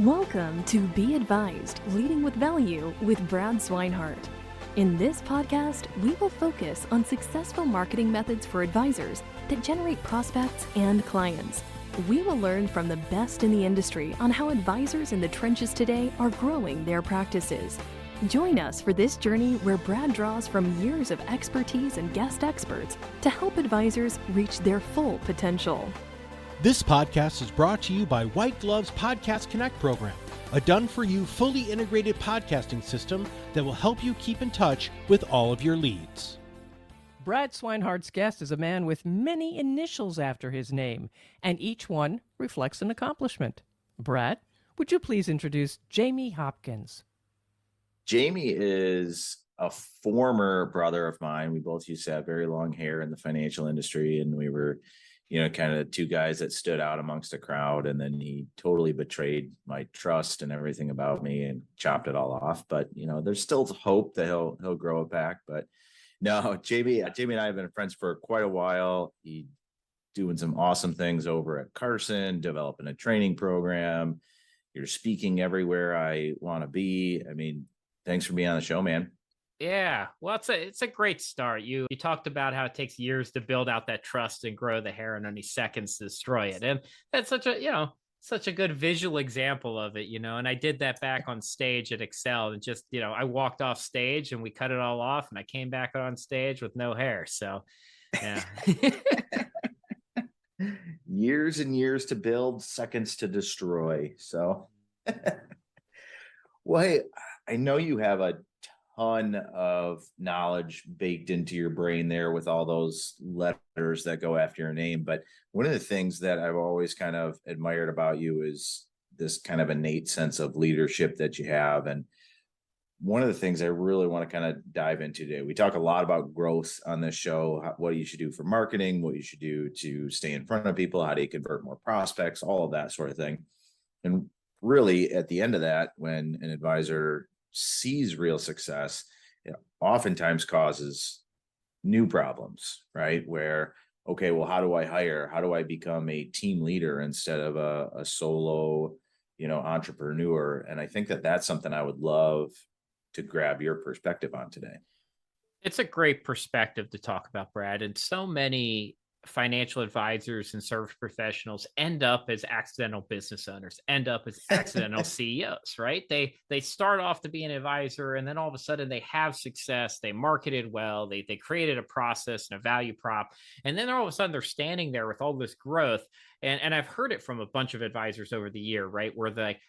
Welcome to Be Advised, Leading with Value with Brad Swineheart. In this podcast, we will focus on successful marketing methods for advisors that generate prospects and clients. We will learn from the best in the industry on how advisors in the trenches today are growing their practices. Join us for this journey where Brad draws from years of expertise and guest experts to help advisors reach their full potential. This podcast is brought to you by White Glove's Podcast Connect program, a done-for-you, fully integrated podcasting system that will help you keep in touch with all of your leads. Brad Swinehart's guest is a man with many initials after his name, and each one reflects an accomplishment. Brad, would you please introduce Jamie Hopkins? Jamie is a former brother of mine. We both used to have very long hair in the financial industry, and we were kind of two guys that stood out amongst a crowd. And then he totally betrayed my trust and everything about me and chopped it all off. But, there's still hope that he'll grow it back. But no, Jamie and I have been friends for quite a while. He doing some awesome things over at Carson, developing a training program. You're speaking everywhere I want to be. Thanks for being on the show, man. Yeah, well, it's a great start. You talked about how it takes years to build out that trust and grow the hair and only seconds to destroy it. And that's such a good visual example of it, and I did that back on stage at Excel and just, I walked off stage and we cut it all off and I came back on stage with no hair. So, yeah. Years and years to build, seconds to destroy. So, well, I know you have a ton of knowledge baked into your brain there with all those letters that go after your name. But one of the things that I've always kind of admired about you is this kind of innate sense of leadership that you have. And one of the things I really want to kind of dive into today, we talk a lot about growth on this show, what you should do for marketing, what you should do to stay in front of people, how do you convert more prospects, all of that sort of thing. And really at the end of that, when an advisor sees real success, it oftentimes causes new problems, right? Where, okay, well, how do I hire? How do I become a team leader instead of a solo, entrepreneur? And I think that that's something I would love to grab your perspective on today. It's a great perspective to talk about, Brad. And so many financial advisors and service professionals end up as accidental business owners, end up as accidental CEOs, right? They start off to be an advisor and then all of a sudden they have success. They marketed well. They created a process and a value prop. And then all of a sudden they're standing there with all this growth. And I've heard it from a bunch of advisors over the year, right? Where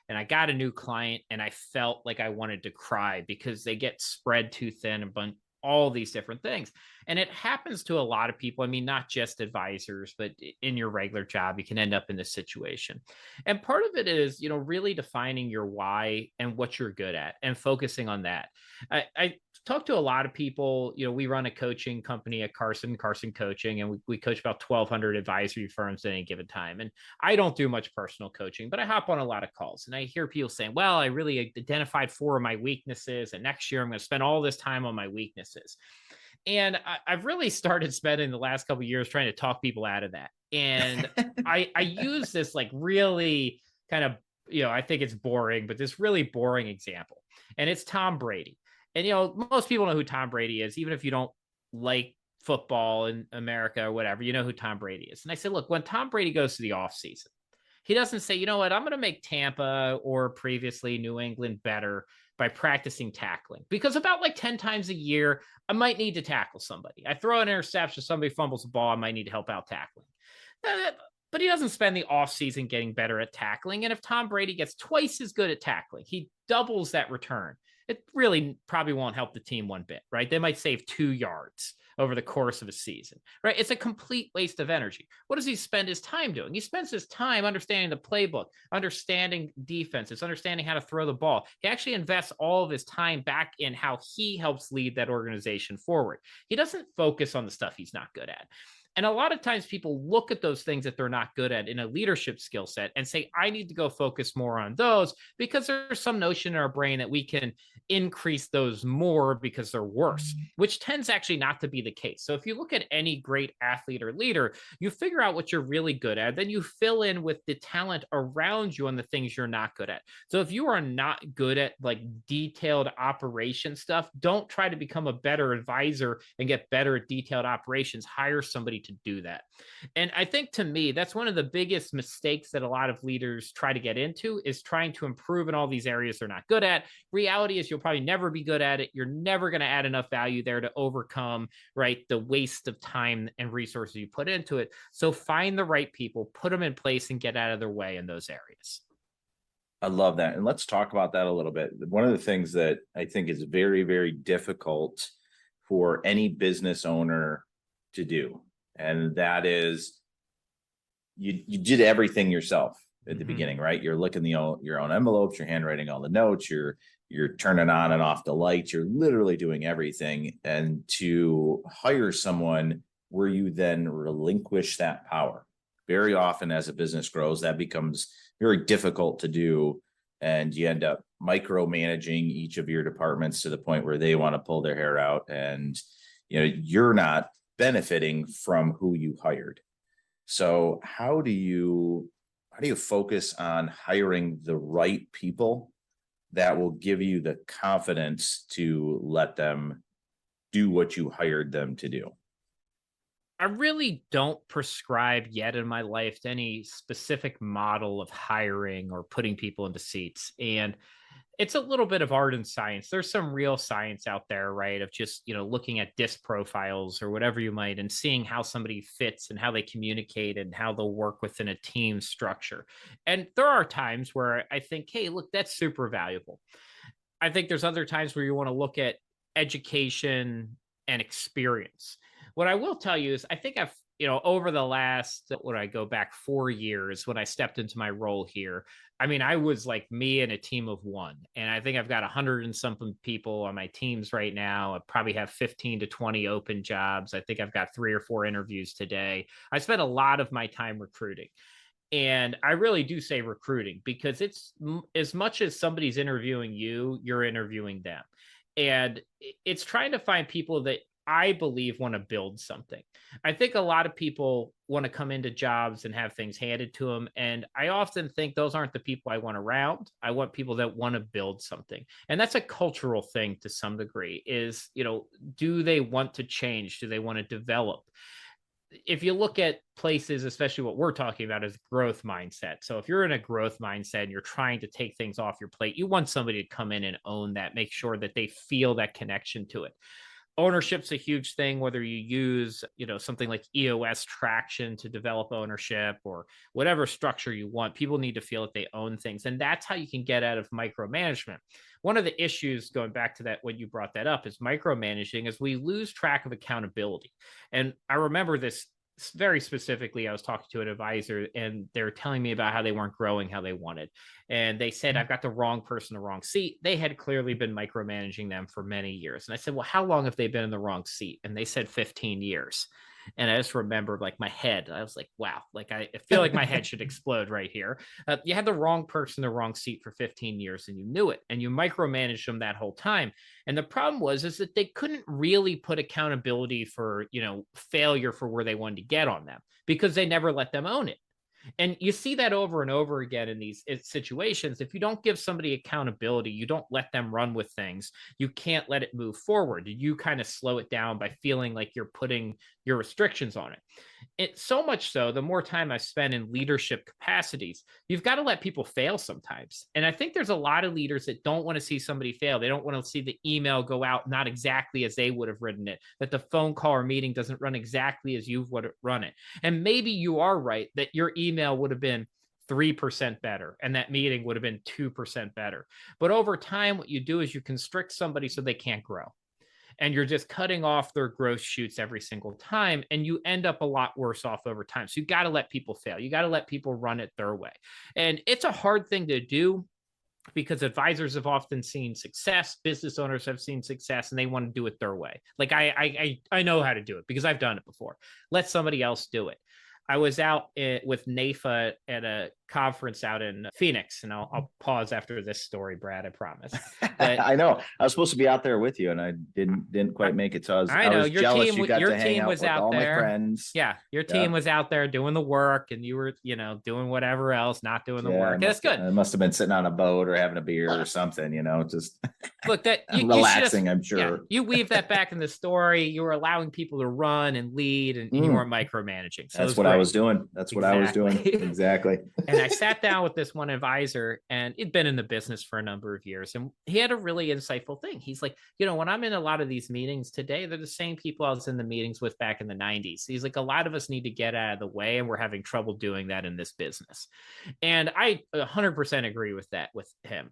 and I got a new client and I felt like I wanted to cry because they get spread too thin and all these different things. And it happens to a lot of people. Not just advisors, but in your regular job, you can end up in this situation. And part of it is, really defining your why and what you're good at and focusing on that. I talk to a lot of people. We run a coaching company at Carson Coaching, and we coach about 1,200 advisory firms at any given time. And I don't do much personal coaching, but I hop on a lot of calls and I hear people saying, well, I really identified 4 of my weaknesses. And next year I'm going to spend all this time on my weaknesses. And I've really started spending the last couple of years trying to talk people out of that. And I use this really kind of, I think it's boring, but this really boring example. And it's Tom Brady. And, most people know who Tom Brady is, even if you don't like football in America or whatever, you know who Tom Brady is. And I said, look, when Tom Brady goes to the offseason, he doesn't say, you know what, I'm going to make Tampa or previously New England better by practicing tackling, because about 10 times a year, I might need to tackle somebody. I throw an interception, somebody fumbles the ball, I might need to help out tackling. But he doesn't spend the offseason getting better at tackling. And if Tom Brady gets twice as good at tackling, he doubles that return. It really probably won't help the team one bit, right? They might save 2 yards over the course of a season, right? It's a complete waste of energy. What does he spend his time doing? He spends his time understanding the playbook, understanding defenses, understanding how to throw the ball. He actually invests all of his time back in how he helps lead that organization forward. He doesn't focus on the stuff he's not good at. And a lot of times people look at those things that they're not good at in a leadership skill set and say, I need to go focus more on those because there's some notion in our brain that we can increase those more because they're worse, which tends actually not to be the case. So if you look at any great athlete or leader, you figure out what you're really good at, then you fill in with the talent around you on the things you're not good at. So if you are not good at like detailed operation stuff, don't try to become a better advisor and get better at detailed operations. Hire somebody to do that. And I think to me, that's one of the biggest mistakes that a lot of leaders try to get into, is trying to improve in all these areas they're not good at. Reality is you'll probably never be good at it. You're never going to add enough value there to overcome, right, the waste of time and resources you put into it. So find the right people, put them in place, and get out of their way in those areas. I love that. And let's talk about that a little bit. One of the things that I think is very, very difficult for any business owner to do, and that is you did everything yourself at the beginning, right? You're looking your own envelopes, you're handwriting all the notes, you're turning on and off the lights, you're literally doing everything. And to hire someone where you then relinquish that power, very often as a business grows, that becomes very difficult to do. And you end up micromanaging each of your departments to the point where they want to pull their hair out, and you're not benefiting from who you hired. So how do you focus on hiring the right people that will give you the confidence to let them do what you hired them to do? I really don't prescribe yet in my life to any specific model of hiring or putting people into seats. And it's a little bit of art and science. There's some real science out there, right? Of just, looking at disc profiles or whatever you might, and seeing how somebody fits and how they communicate and how they'll work within a team structure. And there are times where I think, hey, look, that's super valuable. I think there's other times where you want to look at education and experience. What I will tell you is I think I've, over the last, when I go back 4 years, when I stepped into my role here, I mean, I was like me and a team of one. And I think I've got 100 and something people on my teams right now. I probably have 15 to 20 open jobs. I think I've got 3 or 4 interviews today. I spent a lot of my time recruiting. And I really do say recruiting because it's as much as somebody's interviewing you, you're interviewing them. And it's trying to find people that I believe want to build something. I think a lot of people want to come into jobs and have things handed to them. And I often think those aren't the people I want around. I want people that want to build something. And that's a cultural thing to some degree is, do they want to change? Do they want to develop? If you look at places, especially what we're talking about is growth mindset. So if you're in a growth mindset and you're trying to take things off your plate, you want somebody to come in and own that, make sure that they feel that connection to it. Ownership's a huge thing, whether you use, something like EOS traction to develop ownership or whatever structure you want. People need to feel that they own things. And that's how you can get out of micromanagement. One of the issues, going back to that, when you brought that up, is micromanaging, is we lose track of accountability. And I remember this very specifically. I was talking to an advisor and they were telling me about how they weren't growing how they wanted. And they said, I've got the wrong person in the wrong seat. They had clearly been micromanaging them for many years. And I said, well, how long have they been in the wrong seat? And they said 15 years. And I just remembered like my head. I was like, wow, like I feel like my head should explode right here. You had the wrong person in the wrong seat for 15 years and you knew it. And you micromanaged them that whole time. And the problem was that they couldn't really put accountability for, failure for where they wanted to get on them because they never let them own it. And you see that over and over again in these situations. If you don't give somebody accountability, you don't let them run with things, you can't let it move forward. You kind of slow it down by feeling like you're putting your restrictions on it. It's so much so, the more time I spend in leadership capacities, you've got to let people fail sometimes. And I think there's a lot of leaders that don't want to see somebody fail. They don't want to see the email go out not exactly as they would have written it, that the phone call or meeting doesn't run exactly as you would run it. And maybe you are right that your email would have been 3% better and that meeting would have been 2% better. But over time, what you do is you constrict somebody so they can't grow. And you're just cutting off their growth shoots every single time. And you end up a lot worse off over time. So you got to let people fail. You got to let people run it their way. And it's a hard thing to do. because advisors have often seen success, business owners have seen success, and they want to do it their way. Like I know how to do it because I've done it before. Let somebody else do it. I was out with NAFA at a conference out in Phoenix, and I'll pause after this story, Brad, I promise. But I know I was supposed to be out there with you, and I didn't quite make it. So I was your jealous. team, You got your to hang team out was with out all there. my friends. Yeah, your team was out there doing the work, and you were, doing whatever else, not doing the work. That's good. I must have been sitting on a boat or having a beer or something, just look that relaxing. I'm sure. Yeah, you weave that back in the story. You were allowing people to run and lead, and you weren't micromanaging. So that's what I was doing. That's what I was doing. Exactly. And I sat down with this one advisor, and he'd been in the business for a number of years, and he had a really insightful thing. He's like, when I'm in a lot of these meetings today, they're the same people I was in the meetings with back in the 90s. He's like, a lot of us need to get out of the way, and we're having trouble doing that in this business. And I 100% agree with that with him.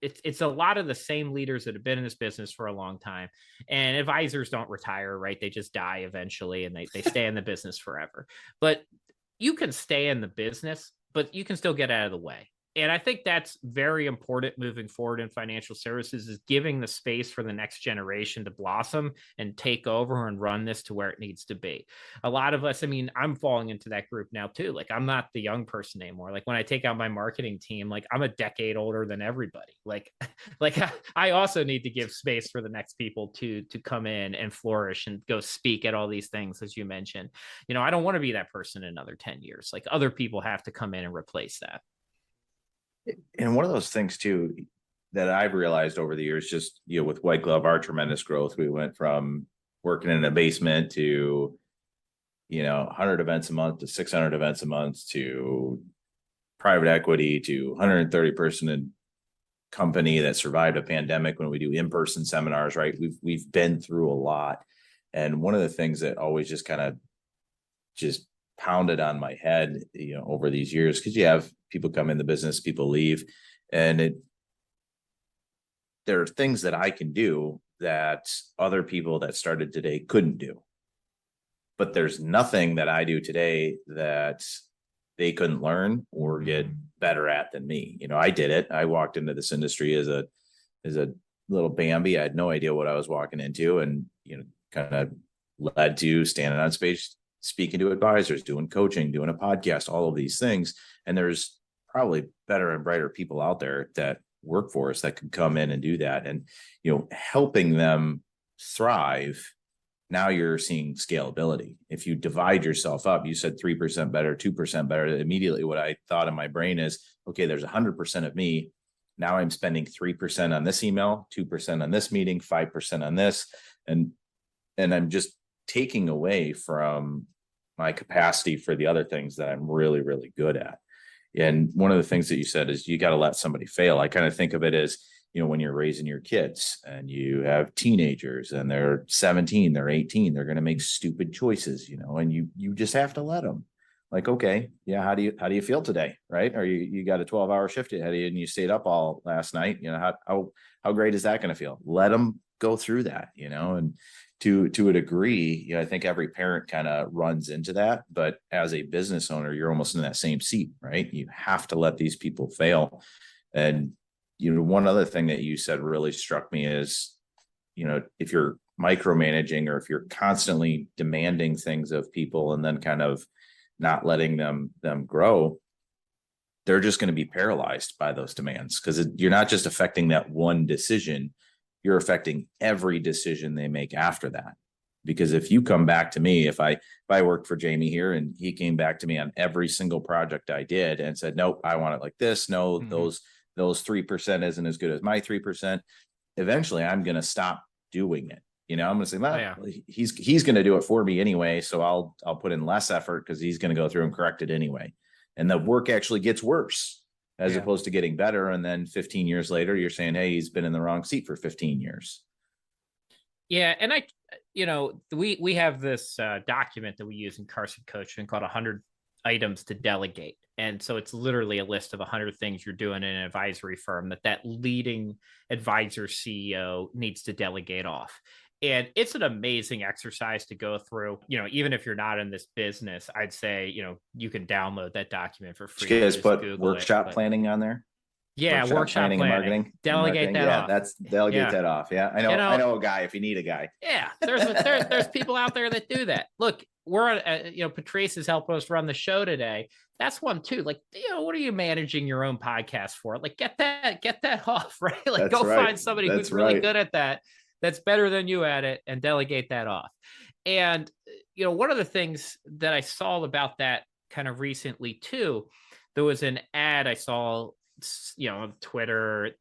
It's a lot of the same leaders that have been in this business for a long time, and advisors don't retire, right? They just die eventually, and they stay in the business forever. But you can stay in the business, but you can still get out of the way. And I think that's very important moving forward in financial services, is giving the space for the next generation to blossom and take over and run this to where it needs to be. A lot of us, I'm falling into that group now too. Like, I'm not the young person anymore. Like, when I take out my marketing team, like, I'm a decade older than everybody. Like I also need to give space for the next people to come in and flourish and go speak at all these things, as you mentioned. I don't want to be that person in another 10 years. Like, other people have to come in and replace that. And one of those things too that I've realized over the years, just with White Glove, our tremendous growth, we went from working in a basement to 100 events a month to 600 events a month to private equity to 130 person in company that survived a pandemic when we do in-person seminars, right? We've been through a lot. And one of the things that always just kind of just pounded on my head, over these years, because you have people come in the business, people leave, and there are things that I can do that other people that started today couldn't do. But there's nothing that I do today that they couldn't learn or get better at than me. I did it. I walked into this industry as a little Bambi. I had no idea what I was walking into, and kind of led to standing on stage, speaking to advisors, doing coaching, doing a podcast, all of these things. And there's probably better and brighter people out there that work for us that could come in and do that. And, helping them thrive. Now you're seeing scalability. If you divide yourself up, you said 3% better, 2% better. Immediately what I thought in my brain is, okay, there's 100% of me. Now I'm spending 3% on this email, 2% on this meeting, 5% on this. And I'm just taking away from my capacity for the other things that I'm really, really good at. And one of the things that you said is you got to let somebody fail. I kind of think of it as, when you're raising your kids and you have teenagers and they're 17, they're 18, they're going to make stupid choices, and you just have to let them. Like, okay, yeah, how do you feel today? Right. Or you got a 12-hour shift ahead of you and you stayed up all last night. How great is that going to feel? Let them go through that, and to a degree, I think every parent kind of runs into that. But as a business owner, you're almost in that same seat, right? You have to let these people fail. And, one other thing that you said really struck me is, if you're micromanaging or if you're constantly demanding things of people and then kind of not letting them grow, they're just going to be paralyzed by those demands, because you're not just affecting that one decision. You're affecting every decision they make after that. Because if you come back to me, if I worked for Jamie here and he came back to me on every single project I did and said, nope, I want it like this. No, those 3% isn't as good as my 3%. Eventually I'm going to stop doing it. I'm going to say, well, he's going to do it for me anyway. So I'll put in less effort because he's going to go through and correct it anyway. And the work actually gets worse as opposed to getting better. And then 15 years later, you're saying, hey, he's been in the wrong seat for 15 years. Yeah. And we have this document that we use in Carson Coaching called 100 items to delegate. And so it's literally a list of 100 things you're doing in an advisory firm that leading advisor CEO needs to delegate off. And it's an amazing exercise to go through. Even if you're not in this business, I'd say, you can download that document for free. Did you guys put workshop planning on there? Yeah, workshop planning and marketing. Delegate that off. That's delegate that off. Yeah, I know. I know a guy if you need a guy. Yeah, there's people out there that do that. Look, we're on. Patrice is helping us run the show today. That's one too. Like, what are you managing your own podcast for? Like, get that off, right? Like, find somebody who's really good at that. That's better than you at it, and delegate that off. And one of the things that I saw about that kind of recently too, there was an ad I saw, on Twitter,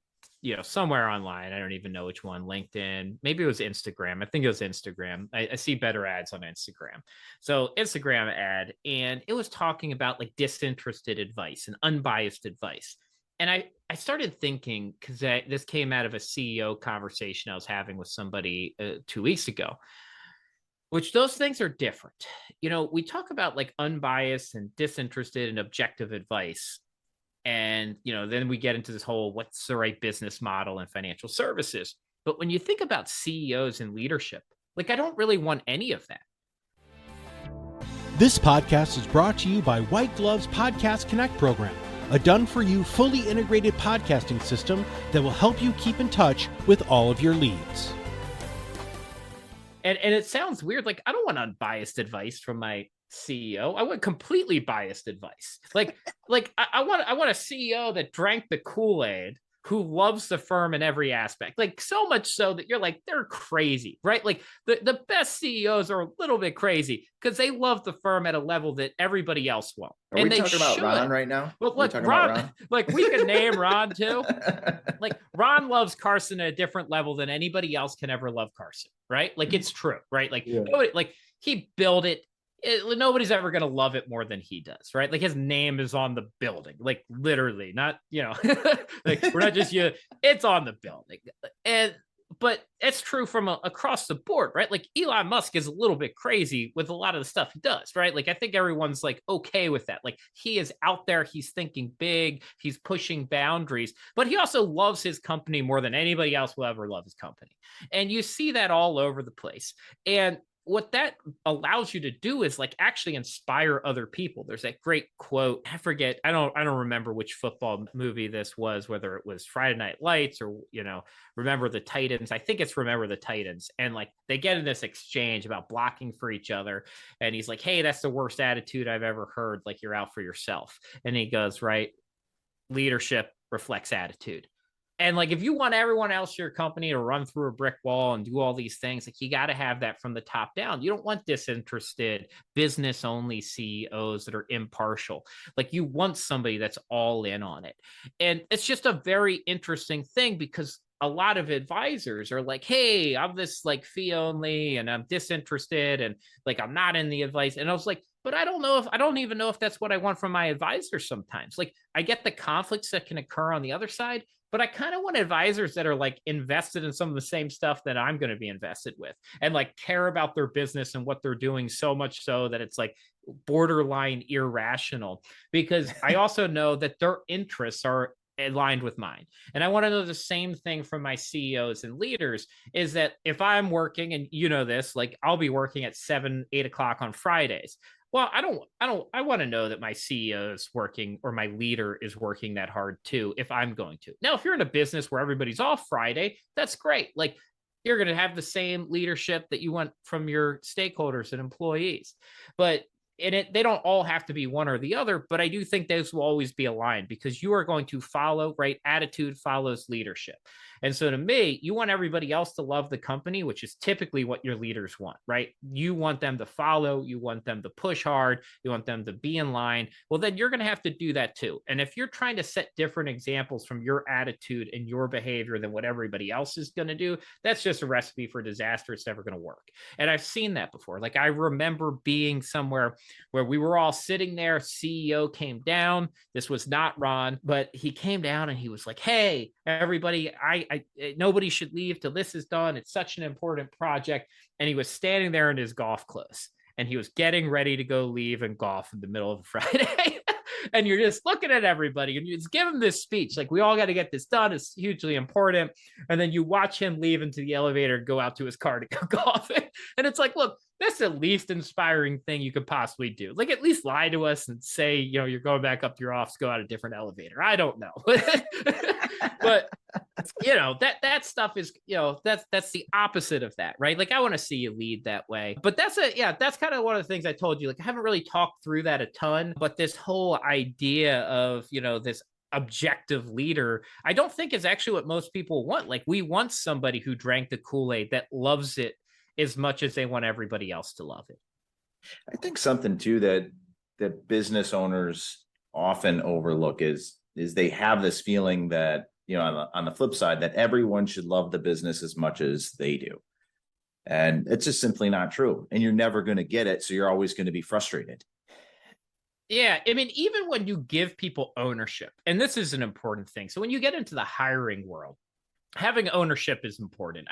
somewhere online. I don't even know which one, LinkedIn, maybe it was Instagram. I think it was Instagram. I see better ads on Instagram. So Instagram ad, and it was talking about like disinterested advice and unbiased advice. And I started thinking, because this came out of a CEO conversation I was having with somebody 2 weeks ago, which those things are different. We talk about like unbiased and disinterested and objective advice. And, then we get into this whole, what's the right business model in financial services? But when you think about CEOs and leadership, like, I don't really want any of that. This podcast is brought to you by White Glove's Podcast Connect program, a done-for-you, fully integrated podcasting system that will help you keep in touch with all of your leads. And it sounds weird. Like, I don't want unbiased advice from my CEO. I want completely biased advice. Like I want a CEO that drank the Kool-Aid, who loves the firm in every aspect. Like, so much so that you're like, they're crazy, right? Like the best CEOs are a little bit crazy because they love the firm at a level that everybody else won't. Are we talking about Ron right now? Well, look, Ron, like, we could name Ron too. Like, Ron loves Carson at a different level than anybody else can ever love Carson, right? Like, it's true, right? Like, nobody, like, he built it. Nobody's ever going to love it more than he does, right? Like, his name is on the building, like, literally, not, like, we're not just it's on the building. But it's true from across the board, right? Like, Elon Musk is a little bit crazy with a lot of the stuff he does, right? Like, I think everyone's like okay with that. Like, he is out there, he's thinking big, he's pushing boundaries, but he also loves his company more than anybody else will ever love his company. And you see that all over the place. And what that allows you to do is like actually inspire other people. There's that great quote. I forget. I don't remember which football movie this was, whether it was Friday Night Lights or, Remember the Titans. I think it's Remember the Titans. And like, they get in this exchange about blocking for each other. And he's like, hey, that's the worst attitude I've ever heard. Like, you're out for yourself. And he goes, right, leadership reflects attitude. And like, if you want everyone else in your company to run through a brick wall and do all these things, like, you got to have that from the top down. You don't want disinterested, business only CEOs that are impartial. Like, you want somebody that's all in on it. And it's just a very interesting thing, because a lot of advisors are like, hey, I'm this like fee only and I'm disinterested and like, I'm not in the advice. And I was like, but I don't even know if that's what I want from my advisors sometimes. Like, I get the conflicts that can occur on the other side, but I kind of want advisors that are like invested in some of the same stuff that I'm going to be invested with, and like care about their business and what they're doing, so much so that it's like borderline irrational, because I also know that their interests are aligned with mine. And I want to know the same thing from my CEOs and leaders, is that if I'm working, and this, like, I'll be working at 7-8 o'clock on Fridays. Well, I want to know that my CEO is working, or my leader is working that hard too, if I'm going to. Now, if you're in a business where everybody's off Friday, that's great. Like, you're going to have the same leadership that you want from your stakeholders and employees. But they don't all have to be one or the other, but I do think those will always be aligned, because you are going to follow, right? Attitude follows leadership. And so to me, you want everybody else to love the company, which is typically what your leaders want, right? You want them to follow, you want them to push hard, you want them to be in line. Well, then you're going to have to do that too. And if you're trying to set different examples from your attitude and your behavior than what everybody else is going to do, that's just a recipe for disaster. It's never going to work. And I've seen that before. Like, I remember being somewhere where we were all sitting there, CEO came down. This was not Ron, but he came down and he was like, hey, everybody, nobody should leave till this is done. It's such an important project. And he was standing there in his golf clothes, and he was getting ready to go leave and golf in the middle of Friday. And you're just looking at everybody, and you just give him this speech, like, we all got to get this done. It's hugely important. And then you watch him leave into the elevator, go out to his car to go golfing. And it's like, look, that's the least inspiring thing you could possibly do. Like, at least lie to us and say, you're going back up to your office, go out a different elevator. I don't know. But that stuff is, that's the opposite of that, right? Like I want to see you lead that way. But that's kind of one of the things I told you. Like I haven't really talked through that a ton, but this whole idea of, this objective leader, I don't think is actually what most people want. Like we want somebody who drank the Kool-Aid that loves it as much as they want everybody else to love it. I think something too that business owners often overlook is they have this feeling that, on the flip side, that everyone should love the business as much as they do. And it's just simply not true. And you're never going to get it. So you're always going to be frustrated. Yeah. I mean, even when you give people ownership, and this is an important thing. So when you get into the hiring world, having ownership is important.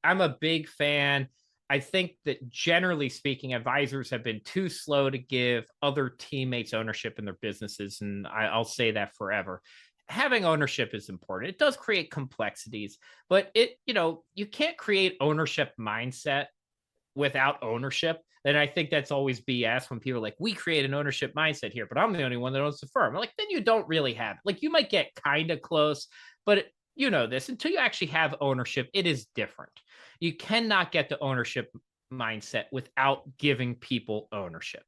I'm a big fan. I think that generally speaking, advisors have been too slow to give other teammates ownership in their businesses. And I'll say that forever. Having ownership is important. It does create complexities, but you can't create ownership mindset without ownership. And I think that's always BS when people are like, we create an ownership mindset here, but I'm the only one that owns the firm. I'm like, then you don't really have it. Like you might get kind of close, but this until you actually have ownership, it is different. You cannot get the ownership mindset without giving people ownership.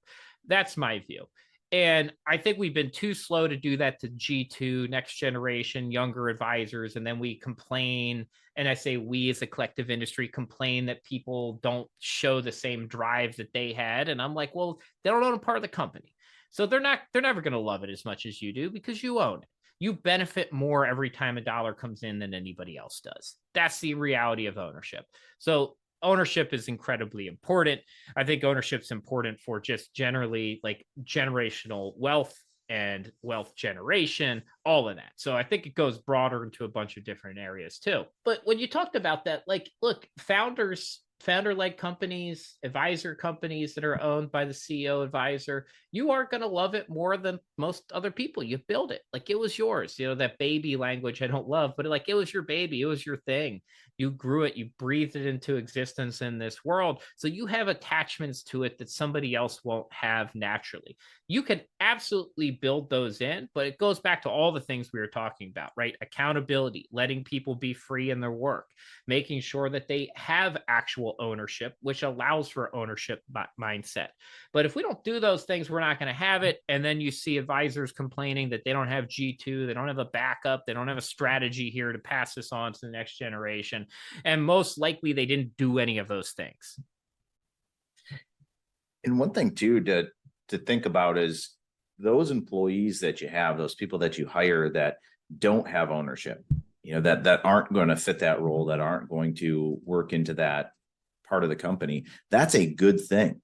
That's my view. And I think we've been too slow to do that to G2, next generation, younger advisors. And then we complain, and I say we as a collective industry complain that people don't show the same drive that they had. And I'm like, well, they don't own a part of the company. So they're never going to love it as much as you do because you own it. You benefit more every time a dollar comes in than anybody else does. That's the reality of ownership. So ownership is incredibly important. I think ownership's important for just generally like generational wealth and wealth generation, all of that. So I think it goes broader into a bunch of different areas too. But when you talked about that, like, look, founder-led companies, advisor companies that are owned by the CEO advisor, you are going to love it more than most other people. You build it like it was yours. That baby language I don't love, but like it was your baby. It was your thing. You grew it. You breathed it into existence in this world. So you have attachments to it that somebody else won't have naturally. You can absolutely build those in, but it goes back to all the things we were talking about, right? Accountability, letting people be free in their work, making sure that they have actual ownership, which allows for ownership mindset. But if we don't do those things, we're not going to have it. And then you see advisors complaining that they don't have G2, they don't have a backup, they don't have a strategy here to pass this on to the next generation. And most likely they didn't do any of those things. And one thing too to think about is those employees that you have, those people that you hire that don't have ownership, that aren't going to fit that role, that aren't going to work into that part of the company. That's a good thing.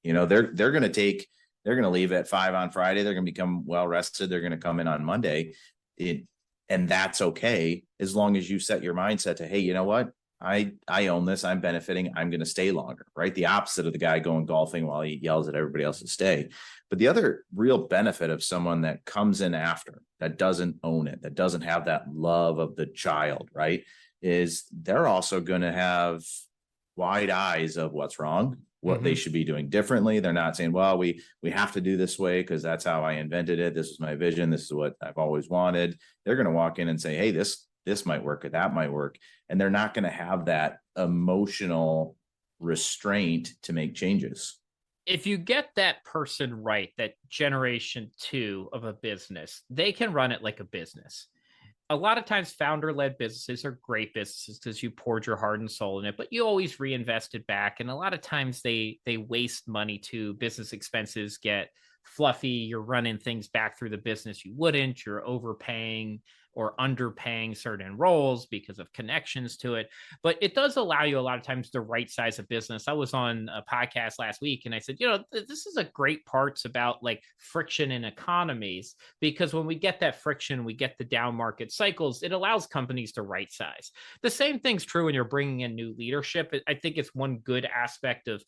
They're going to leave at 5 on Friday. They're going to become well rested. They're going to come in on Monday. And that's okay. As long as you set your mindset to, hey, you know what? I own this. I'm benefiting. I'm going to stay longer, right? The opposite of the guy going golfing while he yells at everybody else to stay. But the other real benefit of someone that comes in after, that doesn't own it, that doesn't have that love of the child, right, is they're also going to have wide eyes of what's wrong, what they should be doing differently. They're not saying, well, we have to do this way because that's how I invented it. This is my vision. This is what I've always wanted. They're going to walk in and say, hey, this might work or that might work. And they're not going to have that emotional restraint to make changes. If you get that person right, that generation 2 of a business, they can run it like a business. A lot of times founder-led businesses are great businesses because you poured your heart and soul in it, but you always reinvest it back. And a lot of times they waste money too. Business expenses get fluffy. You're running things back through the business you wouldn't. You're overpaying or underpaying certain roles because of connections to it. But it does allow you a lot of times to right size a business. I was on a podcast last week and I said, this is a great parts about like friction in economies, because when we get that friction, we get the down market cycles, it allows companies to right size. The same thing's true when you're bringing in new leadership. I think it's one good aspect of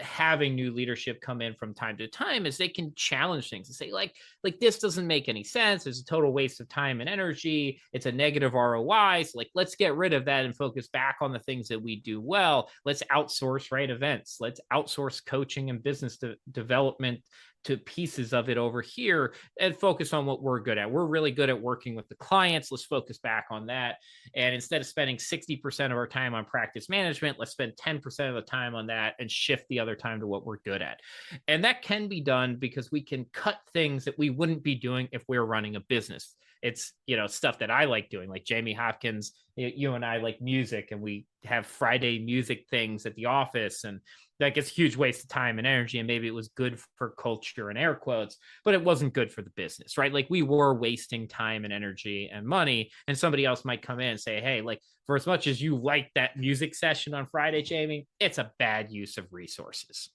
having new leadership come in from time to time is they can challenge things and say like this doesn't make any sense. It's a total waste of time and energy. It's a negative ROI. So like, let's get rid of that and focus back on the things that we do well. Let's outsource, right, events. Let's outsource coaching and business development to pieces of it over here and focus on what we're good at. We're really good at working with the clients. Let's focus back on that. And instead of spending 60% of our time on practice management, let's spend 10% of the time on that and shift the other time to what we're good at. And that can be done because we can cut things that we wouldn't be doing if we were running a business. It's, stuff that I like doing, like Jamie Hopkins, you and I like music, and we have Friday music things at the office, and that gets a huge waste of time and energy. And maybe it was good for culture and air quotes, but it wasn't good for the business, right? Like we were wasting time and energy and money, and somebody else might come in and say, hey, like for as much as you like that music session on Friday, Jamie, it's a bad use of resources.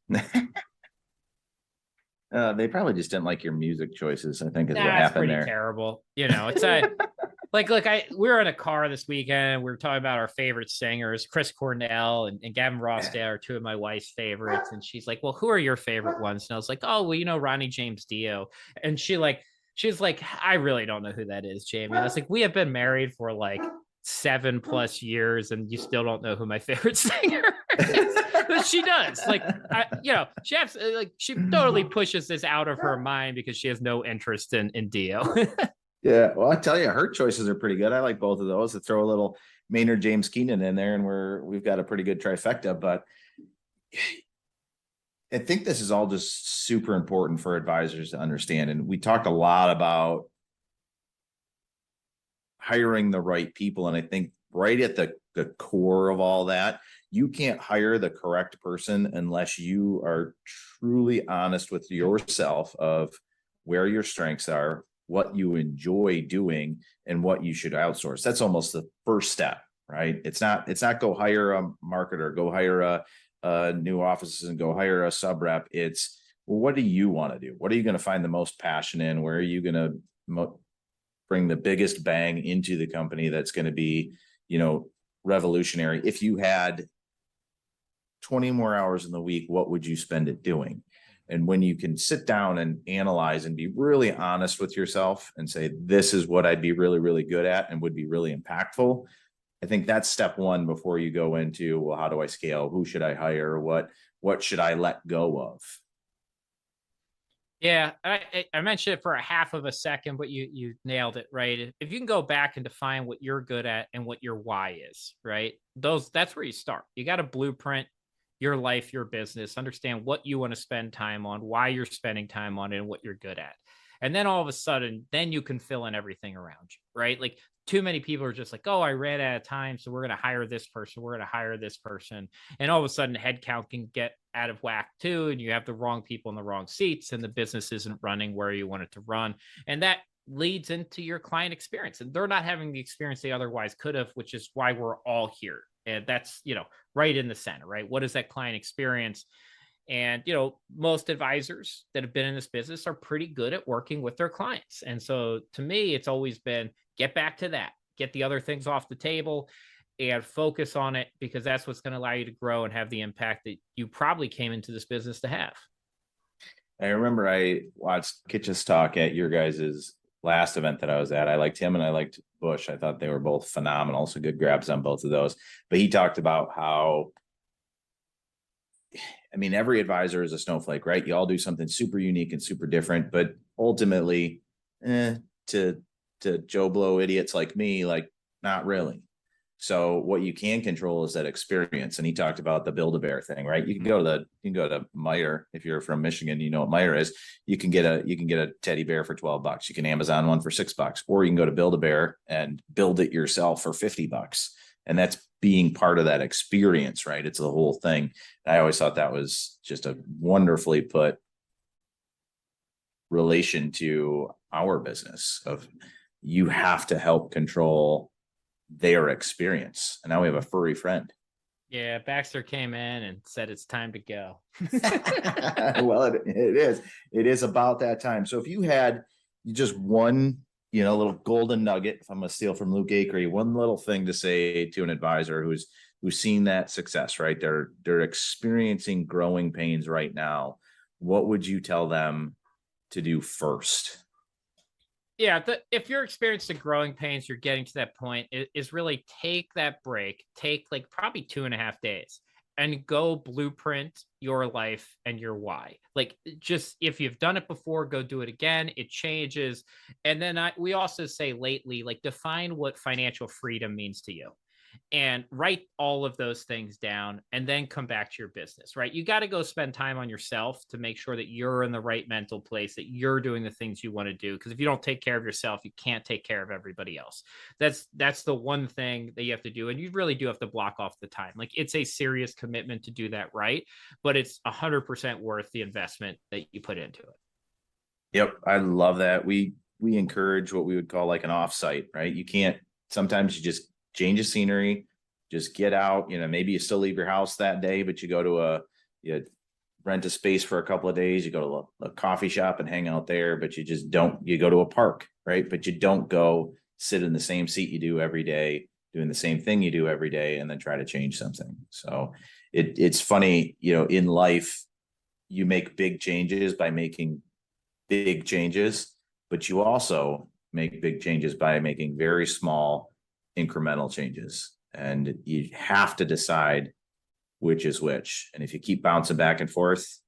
They probably just didn't like your music choices, I think is what It's happened pretty there. terrible. It's a we were in a car this weekend. We were talking about our favorite singers. Chris Cornell and Gavin Rossdale are two of my wife's favorites. And she's like, well, who are your favorite ones? And I was like, oh, well, Ronnie James Dio. And she's like, I really don't know who that is, Jamie. And I was like, we have been married for like 7+ years and you still don't know who my favorite singer is. But she does. She totally pushes this out of her mind because she has no interest in Dio. Yeah, well, I tell you, her choices are pretty good. I like both of those. To throw a little Maynard James Keenan in there, and we've got a pretty good trifecta. But I think this is all just super important for advisors to understand. And we talked a lot about hiring the right people, and I think right at the core of all that, you can't hire the correct person unless you are truly honest with yourself of where your strengths are, what you enjoy doing, and what you should outsource. That's almost the first step, right? It's not go hire a marketer, go hire a new offices and go hire a sub rep. It's, well, what do you want to do? What are you going to find the most passion in? Where are you going to bring the biggest bang into the company that's going to be, revolutionary? If you had 20 more hours in the week, what would you spend it doing? And when you can sit down and analyze and be really honest with yourself and say, this is what I'd be really, really good at and would be really impactful, I think that's step one before you go into, well, how do I scale? Who should I hire? What should I let go of? Yeah, I mentioned it for a half of a second, but you nailed it, right? If you can go back and define what you're good at and what your why is, right? That's where you start. You got a blueprint your life, your business, understand what you want to spend time on, why you're spending time on it, and what you're good at. And then all of a sudden, then you can fill in everything around you, right? Like too many people are just like, oh, I ran out of time, so we're going to hire this person. We're going to hire this person. And all of a sudden, headcount can get out of whack too. And you have the wrong people in the wrong seats, and the business isn't running where you want it to run. And that leads into your client experience. And they're not having the experience they otherwise could have, which is why we're all here. And that's, right in the center, right? What is that client experience? And, most advisors that have been in this business are pretty good at working with their clients. And so to me, it's always been get back to that, get the other things off the table and focus on it, because that's what's going to allow you to grow and have the impact that you probably came into this business to have. I remember I watched Kitch's talk at your guys's last event that I was at. I liked him and I liked Bush. I thought they were both phenomenal. So good grabs on both of those. But he talked about how, every advisor is a snowflake, right? You all do something super unique and super different, but ultimately, to Joe Blow idiots like me, like not really. So what you can control is that experience. And he talked about the Build-A-Bear thing, right? You can go to Meijer. If you're from Michigan, you know what Meijer is. You can get a teddy bear for $12. You can Amazon one for $6, or you can go to Build-A-Bear and build it yourself for $50. And that's being part of that experience, right? It's the whole thing. I always thought that was just a wonderfully put relation to our business of you have to help control their experience. And now we have a furry friend. Yeah, Baxter came in and said it's time to go. Well, it is about that time. So if you had just one, little golden nugget, if I'm going to steal from Luke Akery, one little thing to say to an advisor who's seen that success, right? They're experiencing growing pains right now. What would you tell them to do first? Yeah, if you're experiencing growing pains, you're getting to that point, is really take that break, take like probably 2.5 days and go blueprint your life and your why. Like just if you've done it before, go do it again. It changes. And then we also say lately, like define what financial freedom means to you and write all of those things down and then come back to your business, right? You got to go spend time on yourself to make sure that you're in the right mental place, that you're doing the things you want to do. Because if you don't take care of yourself, you can't take care of everybody else. That's the one thing that you have to do. And you really do have to block off the time. Like it's a serious commitment to do that right, but it's 100% worth the investment that you put into it. Yep. I love that. We encourage what we would call like an offsite, right? You can't, sometimes you just change of scenery, just get out, maybe you still leave your house that day, but you go to you rent a space for a couple of days, you go to a coffee shop and hang out there, but you go to a park, right? But you don't go sit in the same seat you do every day, doing the same thing you do every day, and then try to change something. So it's funny, in life, you make big changes by making big changes, but you also make big changes by making very small incremental changes, and you have to decide which is which. And if you keep bouncing back and forth,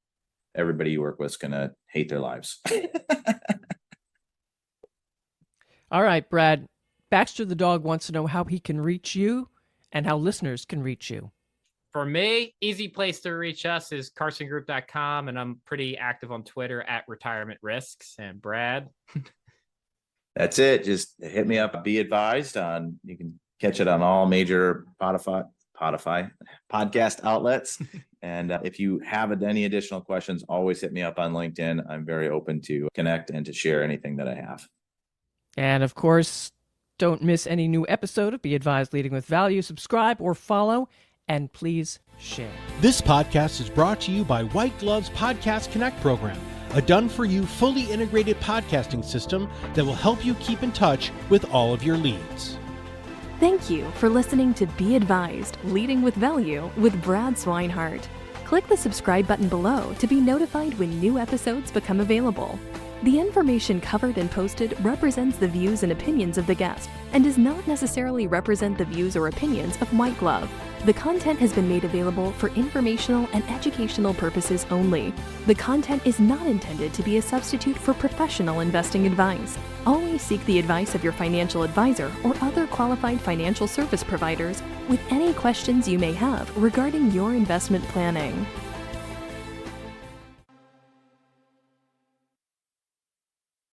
everybody you work with is going to hate their lives. All right, Brad. Baxter the dog wants to know how he can reach you and how listeners can reach you. For me, easy place to reach us is carsongroup.com, and I'm pretty active on Twitter at Retirement Risks. And Brad? That's it. Just hit me up. Be advised you can catch it on all major podcast outlets. And if you have any additional questions, always hit me up on LinkedIn. I'm very open to connect and to share anything that I have. And of course, don't miss any new episode of Be Advised Leading with Value. Subscribe or follow, and please share. This podcast is brought to you by White Glove's Podcast Connect program, a done-for-you, fully integrated podcasting system that will help you keep in touch with all of your leads. Thank you for listening to Be Advised, Leading with Value with Brad Swineheart. Click the subscribe button below to be notified when new episodes become available. The information covered and posted represents the views and opinions of the guest and does not necessarily represent the views or opinions of White Glove. The content has been made available for informational and educational purposes only. The content is not intended to be a substitute for professional investing advice. Always seek the advice of your financial advisor or other qualified financial service providers with any questions you may have regarding your investment planning.